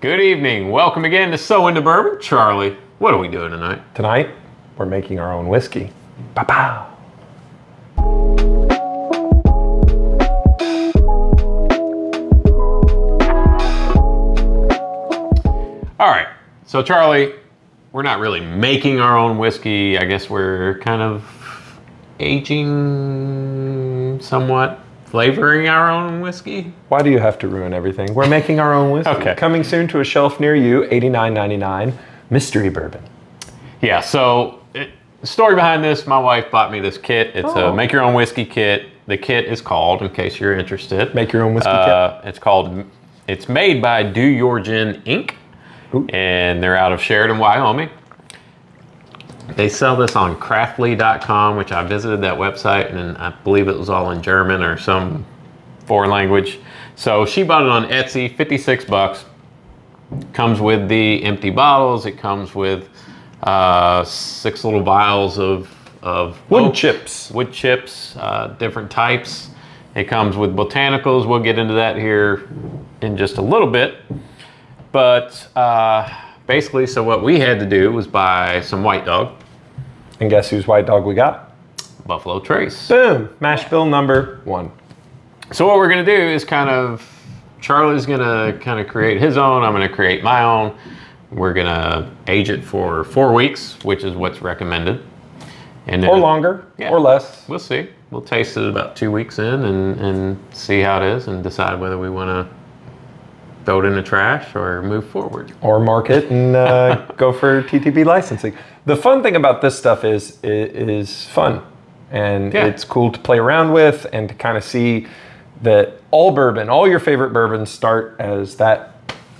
Good evening. Welcome again to So Into Bourbon. Charlie, what are we doing tonight? Tonight, we're making our own whiskey. Pow-pow. All right. So, Charlie, we're not really making our own whiskey. I guess we're kind of aging somewhat, flavoring our own whiskey. Why do you have to ruin everything? We're making our own whiskey. Okay. Coming soon to a shelf near you, $89.99, mystery bourbon. Yeah, so the story behind this, my wife bought me this kit. It's a make your own whiskey kit. The kit is called, in case you're interested, Make your own whiskey kit. It's made by Do Your Gin Inc. Ooh. And they're out of Sheridan, Wyoming. They sell this on craftly.com, which I visited that website, and I believe it was all in German or some foreign language. So she bought it on Etsy, 56 bucks. Comes with the empty bottles. It comes with 6 little vials of Wood chips. Wood chips, different types. It comes with botanicals. We'll get into that here in just a little bit. But basically, so what we had to do was buy some White Dog. And guess whose White Dog we got? Buffalo Trace. Boom, mash bill number 1. So what we're gonna do is Charlie's gonna kind of create his own, I'm gonna create my own. We're gonna age it for 4 weeks, which is what's recommended. And then, Or longer, or less. We'll see. We'll taste it about 2 weeks in and see how it is and decide whether we wanna throw it in the trash or move forward. Or mark it and go for TTB licensing. The fun thing about this stuff is fun. And it's cool to play around with and to kind of see that all bourbon, all your favorite bourbons start as that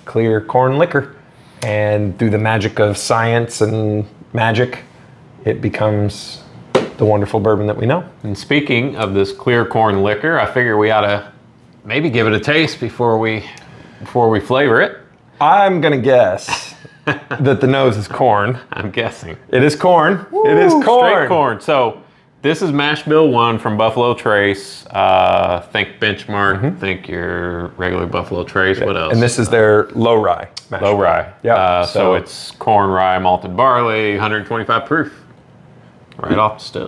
clear corn liquor. And through the magic of science and magic, it becomes the wonderful bourbon that we know. And speaking of this clear corn liquor, I figure we ought to maybe give it a taste before we flavor it. I'm gonna guess that the nose is corn. I'm guessing. It is corn. Woo, it is corn. Straight corn. So this is Mash Bill 1 from Buffalo Trace. Think Benchmark, think your regular Buffalo Trace. What else? And this is their low rye. Low rye. Yeah. So it's corn, rye, malted barley, 125 proof. Right off the still.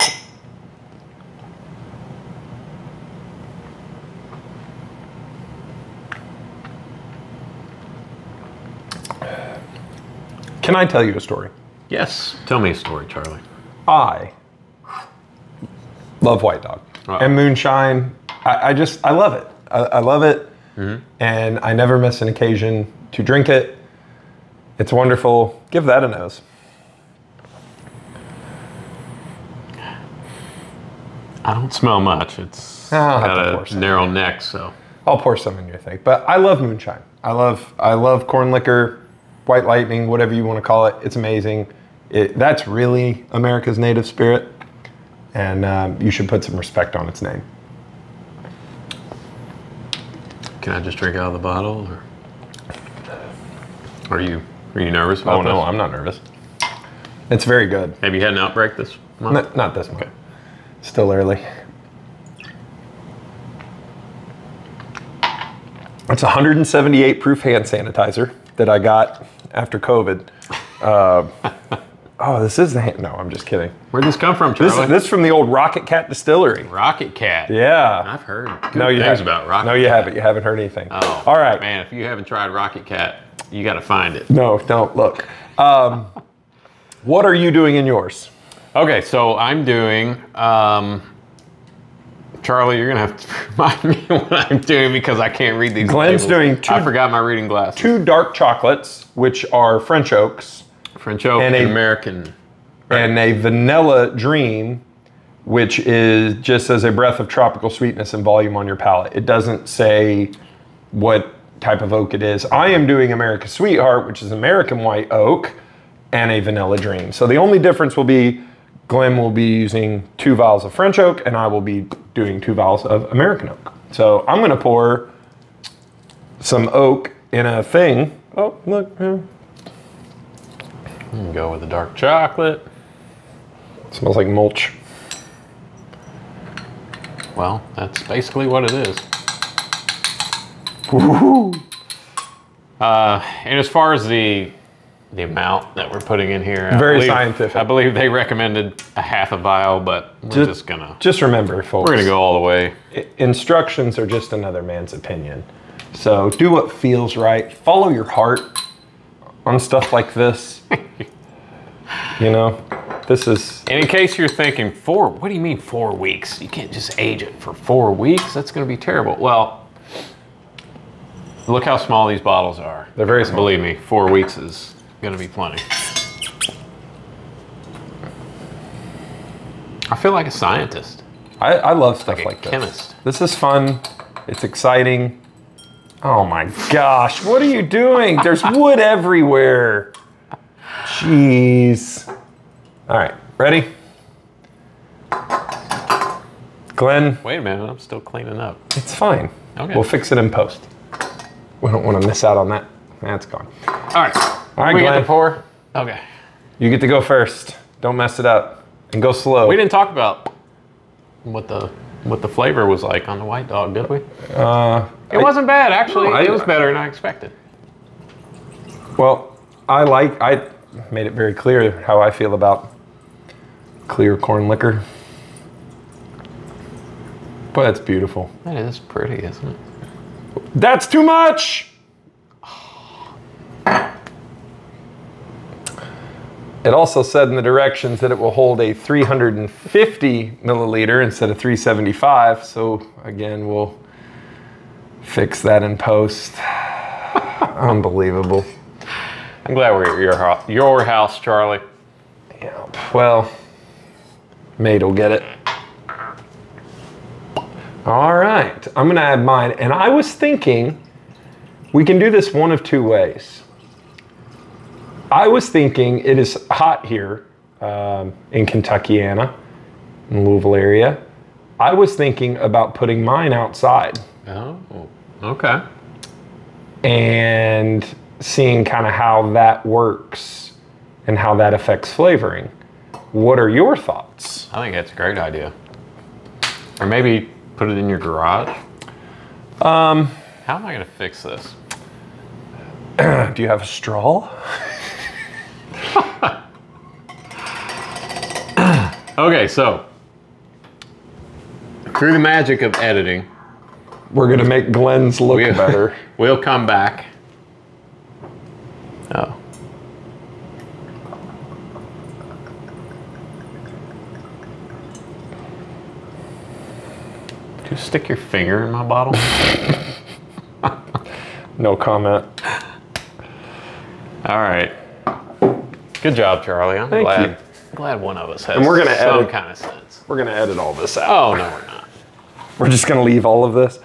Can I tell you a story? Yes. Tell me a story, Charlie. I love White Dog and moonshine. I love it. I love it. And I never miss an occasion to drink it. It's wonderful. Give that a nose. I don't smell much. It's got a narrow neck, so. I'll pour some in your thing. But I love moonshine. I love corn liquor, white lightning, whatever you want to call it. It's amazing. That's really America's native spirit. And you should put some respect on its name. Can I just drink out of the bottle? Or are you nervous about this? Oh, no, I'm not nervous. It's very good. Have you had an outbreak this month? Not this month. Okay. Still early. It's 178 proof hand sanitizer that I got after COVID. Oh, this is the hand. No, I'm just kidding. Where'd this come from, Charlie? This is from the old Rocket Cat Distillery. Rocket Cat. Yeah. I've heard good things about Rocket Cat. No, you haven't. You haven't heard anything. Oh. All right. Man, if you haven't tried Rocket Cat, you got to find it. No, don't. Look. What are you doing in yours? Okay, so I'm doing, Charlie, you're gonna have to remind me what I'm doing because I can't read these Glenn's labels. doing I forgot my reading glasses. 2 dark chocolates, which are French oaks. French oak and American. Right. And a vanilla dream, which is just as a breath of tropical sweetness and volume on your palate. It doesn't say what type of oak it is. I am doing America's Sweetheart, which is American white oak, and a vanilla dream. So the only difference will be Glenn will be using 2 vials of French oak, and I will be doing 2 vials of American oak. So I'm gonna pour some oak in a thing. Oh, look. Yeah. Go with the dark chocolate. It smells like mulch. Well, that's basically what it is. Woo-hoo. And as far as the amount that we're putting in here, Very scientific. I believe they recommended a half a vial, but we're just remember, folks. We're gonna go all the way. Instructions are just another man's opinion. So do what feels right. Follow your heart on stuff like this. You know, this is... And in case you're thinking, what do you mean 4 weeks? You can't just age it for 4 weeks. That's gonna be terrible. Well, look how small these bottles are. They're very small. Believe me, 4 weeks is gonna be plenty. I feel like a scientist. I love stuff like this. Chemist. This is fun. It's exciting. Oh my gosh, what are you doing? There's wood everywhere. Jeez. All right, ready? Glenn. Wait a minute, I'm still cleaning up. It's fine. Okay. We'll fix it in post. We don't want to miss out on that. That's gone. All right. All right, we Glenn. get to pour? Okay. You get to go first. Don't mess it up. And go slow. We didn't talk about what the flavor was like on the White Dog, did we? It wasn't bad, actually. It was better than I expected. Well, I made it very clear how I feel about clear corn liquor. But it's beautiful. That is pretty, isn't it? That's too much! It also said in the directions that it will hold a 350 milliliter instead of 375. So again, we'll fix that in post. Unbelievable. I'm glad we're at your house, Charlie. Yeah, well, Mate will get it. All right, I'm gonna add mine. And I was thinking we can do this one of two ways. I was thinking it is hot here in Kentuckiana, in the Louisville area. I was thinking about putting mine outside. Oh, okay. And seeing kind of how that works and how that affects flavoring. What are your thoughts? I think that's a great idea. Or maybe put it in your garage. How am I gonna fix this? Do you have a straw? Okay, so through the magic of editing, we're gonna make Glenn's look better. We'll come back. Oh. Do you stick your finger in my bottle? No comment. All right. Good job, Charlie. I'm glad one of us has some kind of sense. We're gonna edit all this out. Oh, no, we're not. We're just gonna leave all of this.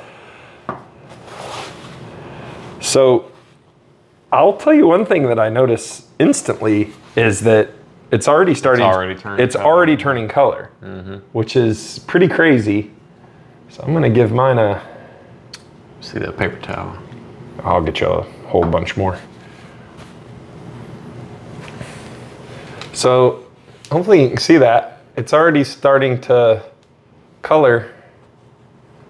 So I'll tell you one thing that I notice instantly is that it's already starting. It's already turning color, which is pretty crazy. So I'm gonna give mine a. See that paper towel? I'll get you a whole bunch more. So hopefully you can see that. It's already starting to color.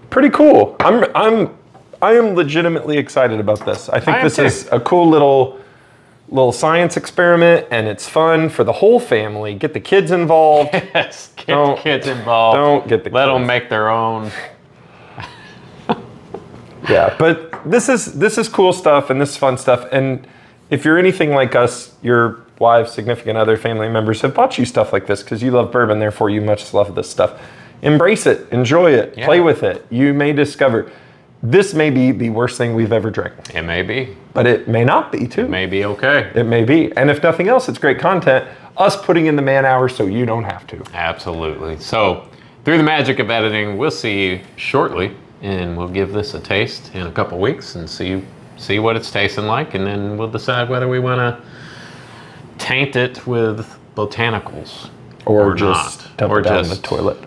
Pretty cool. I am legitimately excited about this. I think this is a cool little science experiment, and it's fun for the whole family. Get the kids involved. Yes, get the kids involved. Don't get the kids. Let them make their own. Yeah, but this is cool stuff, and this is fun stuff. And if you're anything like us, your wives, significant other, family members have bought you stuff like this because you love bourbon, therefore you much love this stuff. Embrace it, enjoy it, play with it. You may discover this may be the worst thing we've ever drank. It may be. But it may not be too. It may be okay. It may be. And if nothing else, it's great content. Us putting in the man hours so you don't have to. Absolutely. So through the magic of editing, we'll see you shortly, and we'll give this a taste in a couple weeks and see what it's tasting like, and then we'll decide whether we want to taint it with botanicals or just not. dump it down the toilet.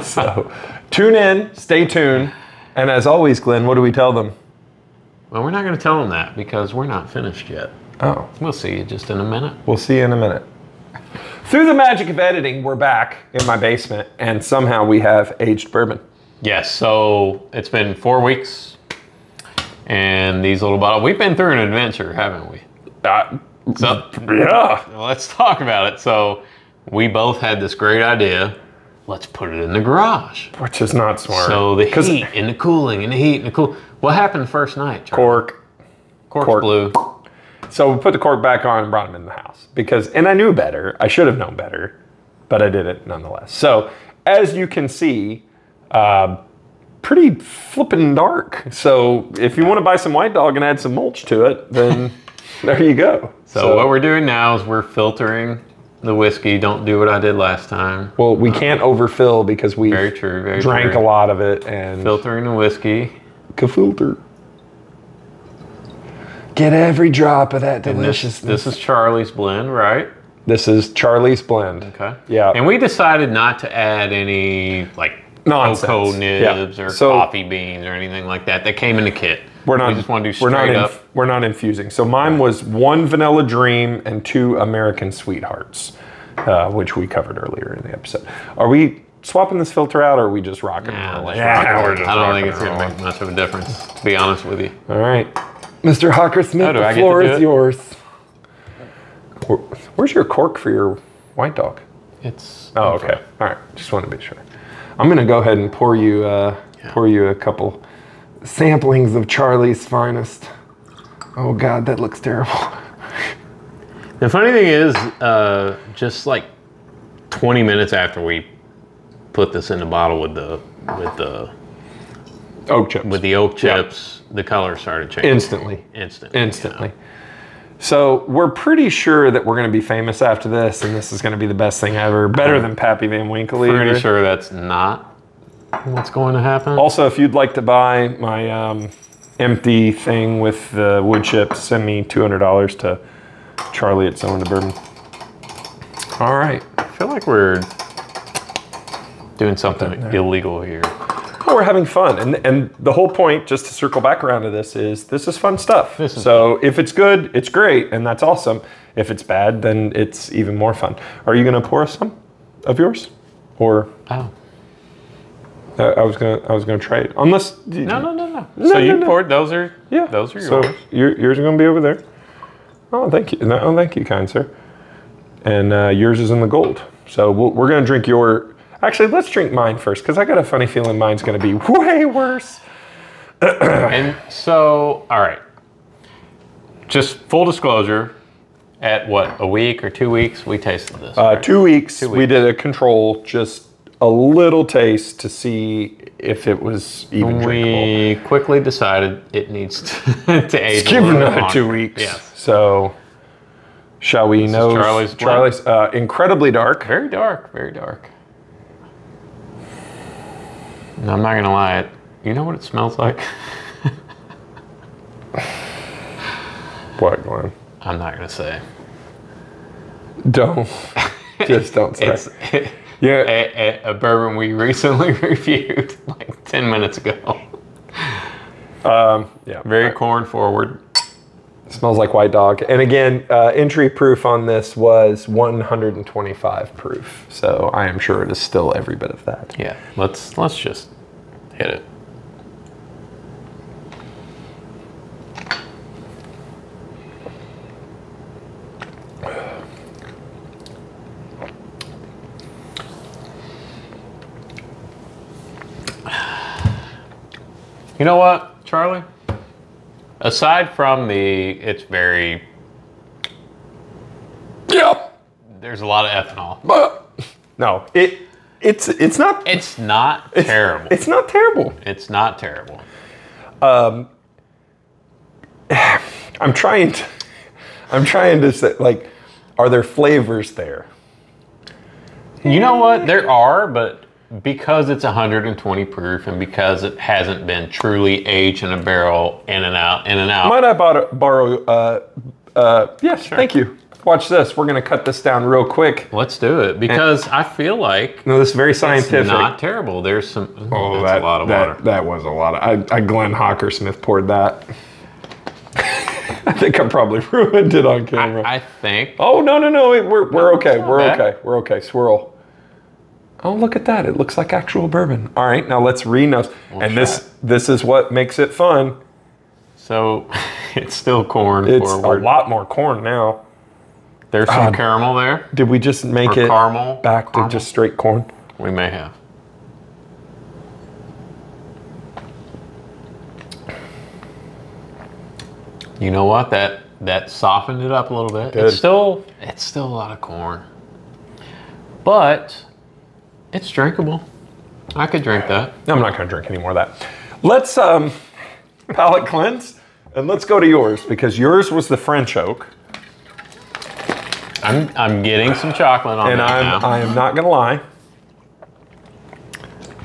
So tune in, stay tuned, and as always, Glenn, what do we tell them? Well, we're not going to tell them that because we're not finished yet. Oh. We'll see you just in a minute. We'll see you in a minute. Through the magic of editing, we're back in my basement, and somehow we have aged bourbon. Yes, so it's been 4 weeks, And these little bottles, we've been through an adventure, haven't we? So, yeah. Let's talk about it. So we both had this great idea. Let's put it in the garage. Which is not smart. So the heat and the cooling and the heat and the cool. What happened the first night, Charlie? Cork blew. So we put the cork back on and brought them in the house and I knew better. I should have known better, but I did it nonetheless. So as you can see, pretty flippin' dark. So if you want to buy some White Dog and add some mulch to it, then there you go. So what we're doing now is we're filtering the whiskey. Don't do what I did last time. Well, we can't overfill because we drank a lot of it and filtering the whiskey. Ka-filter. Get every drop of that deliciousness. This is Charlie's blend, right? This is Charlie's blend. Okay. Yeah. And we decided not to add any like cocoa nibs or coffee beans or anything like that. That came in the kit. We just want to do straight up. We're not infusing. So mine was 1 Vanilla Dream and 2 American Sweethearts, which we covered earlier in the episode. Are we swapping this filter out, or are we just rocking and rolling? I don't think it's going to make much of a difference, to be honest with you. All right. Mr. Hawkersmith, the floor is yours. Where's your cork for your White Dog? It's... Oh, okay. All right. Just want to be sure. I'm going to go ahead and pour you a couple samplings of Charlie's finest. Oh God, that looks terrible. The funny thing is, just like 20 minutes after we put this in the bottle with the oak chips, the color started changing. Instantly. So we're pretty sure that we're going to be famous after this, and this is going to be the best thing ever. Better than Pappy Van Winkle. Pretty sure that's not what's going to happen. Also, if you'd like to buy my empty thing with the wood chips, send me $200 to Charlie at Selling the Bourbon. All right. I feel like we're doing something illegal here. Oh, we're having fun. And the whole point, just to circle back around to this is fun stuff. So if it's good, it's great, and that's awesome. If it's bad, then it's even more fun. Are you going to pour us some of yours? Or... Oh. I was gonna trade, unless no. So you poured those are those are yours. So yours are gonna be over there. Oh, thank you. No, thank you, kind sir. And yours is in the gold. So we're gonna drink your. Actually, let's drink mine first, because I got a funny feeling mine's gonna be way worse. And so, all right. Just full disclosure. At what, a week or 2 weeks, we tasted this. Right? 2 weeks. We did a control, just a little taste to see if it was even drinkable. We quickly decided it needs to age. Give it another 2 weeks. Yes. So, shall we know? Charlie's incredibly dark. Very dark. Very dark. No, I'm not gonna lie. You know what it smells like? What, Glenn? I'm not gonna say. Don't. Just don't say. A bourbon we recently reviewed like 10 minutes ago. Very corn forward. Smells like White Dog. And again, entry proof on this was 125 proof. So I am sure it is still every bit of that. Yeah, let's just hit it. You know what, Charlie? Aside from it's very... Yep. There's a lot of ethanol. No, it's not... It's not terrible. It's not terrible. It's not terrible. I'm trying to say, like, are there flavors there? You know what? There are, but... because it's 120 proof and because it hasn't been truly aged in a barrel in and out. Might I borrow, yes, sure. Thank you. Watch this. We're going to cut this down real quick. Let's do it, because I feel like... No, this is very scientific. It's not terrible. There's some... Oh, that's a lot of water. That was a lot of... I Glenn Hawkersmith poured that. I think I probably ruined it on camera. I think... Oh, no. We're okay. We're okay. Swirl. Oh, look at that. It looks like actual bourbon. All right, now let's re-nose. And this is what makes it fun. So it's still corn It's forward. a lot more corn now. There's some caramel there. Did we just make Or it caramel. back to just straight corn? We may have. You know what? That softened it up a little bit. Good. It's still a lot of corn, but it's drinkable. I could drink that. I'm not going to drink any more of that. Let's palate cleanse, and let's go to yours, because yours was the French oak. I'm getting some chocolate on And that now. I am not gonna lie.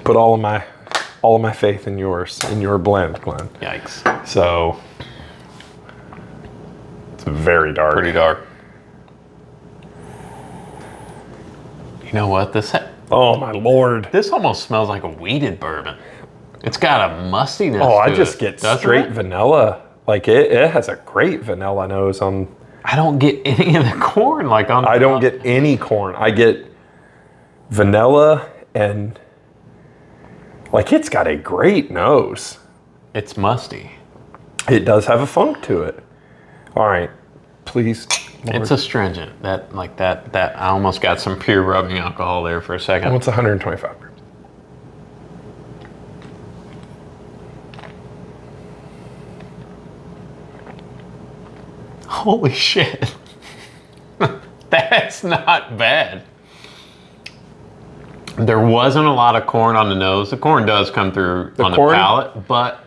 Put all of my faith in yours, in your blend, Glenn. Yikes. So it's very dark. Pretty dark. You know what? Oh my Lord. This almost smells like a wheated bourbon. It's got a mustiness Oh, I to just it, get doesn't straight it? vanilla. Like it has a great vanilla nose on. I don't get any of the corn like on. I don't get any corn. I get vanilla and like it's got a great nose. It's musty. It does have a funk to it. All right, please. Lord. It's astringent. That I almost got some pure rubbing alcohol there for a second. What's 125? Holy shit. That's not bad. There wasn't a lot of corn on the nose. The corn does come through on the palate, but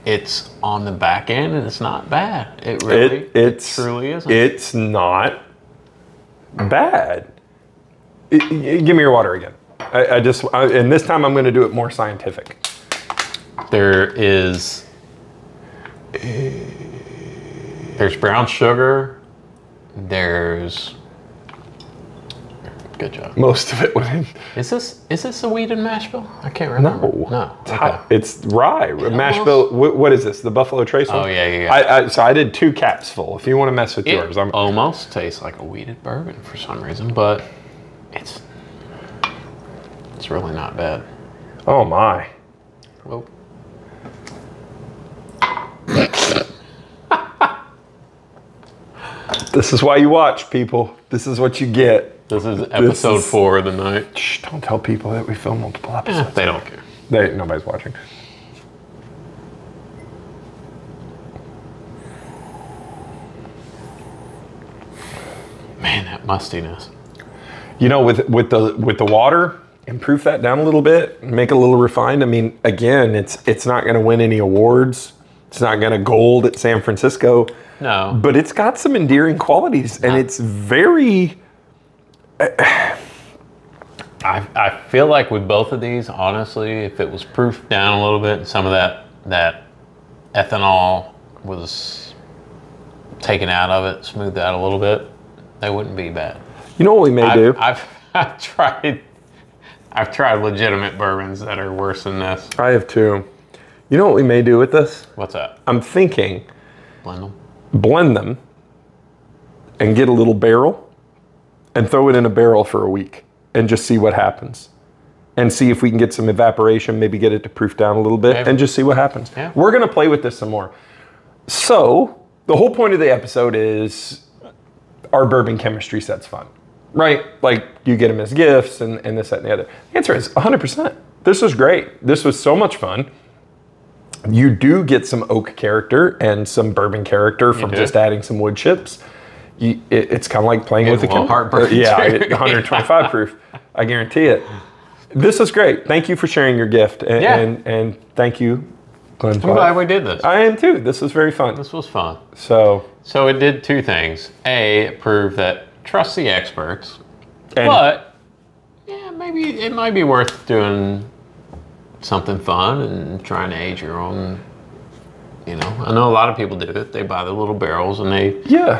it's on the back end and it's not bad. It really, it truly isn't. It's not bad. Give me your water again. And this time I'm going to do it more scientific. There's brown sugar. There's good job. Most of it went in. Is this a wheated mash bill? I can't remember. No. It's, it's rye. Mash bill. What is this? The buffalotrace one? Oh yeah. So I did 2 caps full. If you want to mess with yours, I'm almost tastes like a wheated bourbon for some reason, but it's really not bad. Oh my. Whoa. This is why you watch, people. This is what you get. This is episode 4 of the night. Shh, don't tell people that we film multiple episodes. They don't care. Nobody's watching. Man, that mustiness. You know, with the water, improve that down a little bit, make it a little refined. I mean, again, it's not going to win any awards. It's not going to gold at San Francisco. No. But it's got some endearing qualities, and it's very... I feel like with both of these, honestly, if it was proofed down a little bit and some of that ethanol was taken out of it, smoothed out a little bit, they wouldn't be bad. You know what we may do? I've tried legitimate bourbons that are worse than this. I have too. You know what we may do with this? What's that? I'm thinking... Blend them. And get a little barrel and throw it in a barrel for a week and just see what happens. And see if we can get some evaporation, maybe get it to proof down a little bit and just see what happens. Yeah. We're going to play with this some more. So the whole point of the episode is our bourbon chemistry set's fun, right? Like you get them as gifts and this, that, and the other. The answer is 100%. This was great. This was so much fun. You do get some oak character and some bourbon character from just adding some wood chips. It's kind of like playing with a heartburn. Yeah, 125 proof. I guarantee it. This is great. Thank you for sharing your gift. And thank you, Glenn. I'm glad we did this. I am too. This was very fun. This was fun. So it did 2 things. A, it proved that trust the experts. And but yeah, maybe it might be worth doing something fun and trying to age your own. You know, I know a lot of people do it. They buy the little barrels and they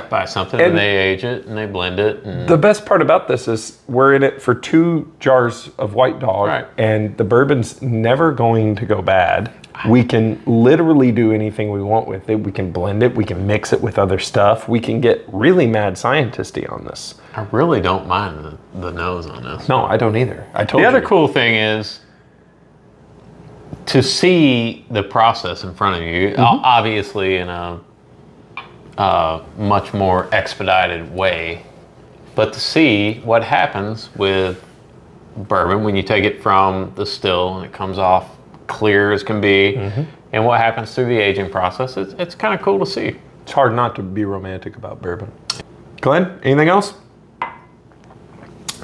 buy something and they age it and they blend it. And the best part about this is we're in it for 2 jars of White Dog, and the bourbon's never going to go bad. We can literally do anything we want with it. We can blend it. We can mix it with other stuff. We can get really mad scientisty on this. I really don't mind the nose on this. No, I don't either. I told you. The other cool thing is to see the process in front of you, obviously in a much more expedited way, but to see what happens with bourbon when you take it from the still and it comes off clear as can be, and what happens through the aging process, it's kind of cool to see. It's hard not to be romantic about bourbon. Glenn, anything else?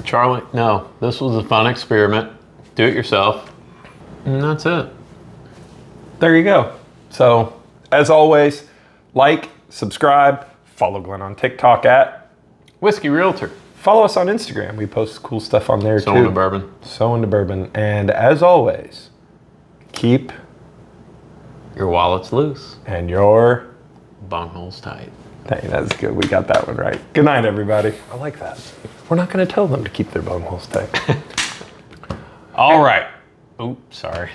Charlie, no, this was a fun experiment. Do it yourself. And that's it. There you go. So, as always, like, subscribe, follow Glenn on TikTok at Whiskey Realtor. Follow us on Instagram. We post cool stuff on there too. So into bourbon. So into bourbon. And as always, keep your wallets loose. And your bungholes tight. Dang, that's good. We got that one right. Good night, everybody. I like that. We're not going to tell them to keep their bungholes tight. All right. Oops, sorry.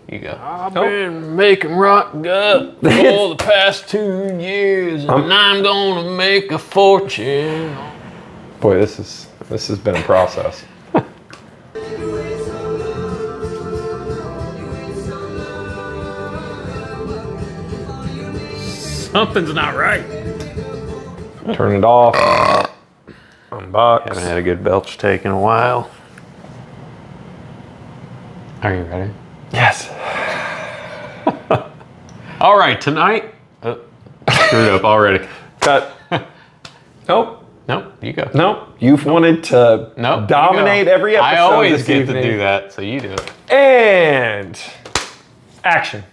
You go. I've been making rock gut for the past 2 years, and I'm gonna make a fortune. Boy, this has been a process. Something's not right. Turn it off. Unbox. Haven't had a good belch take in a while. Are you ready? Yes. All right, tonight. Screwed up already. Cut. Nope. Nope, you go. Nope. You've wanted to dominate every episode. I always get to do that, so you do it. And action.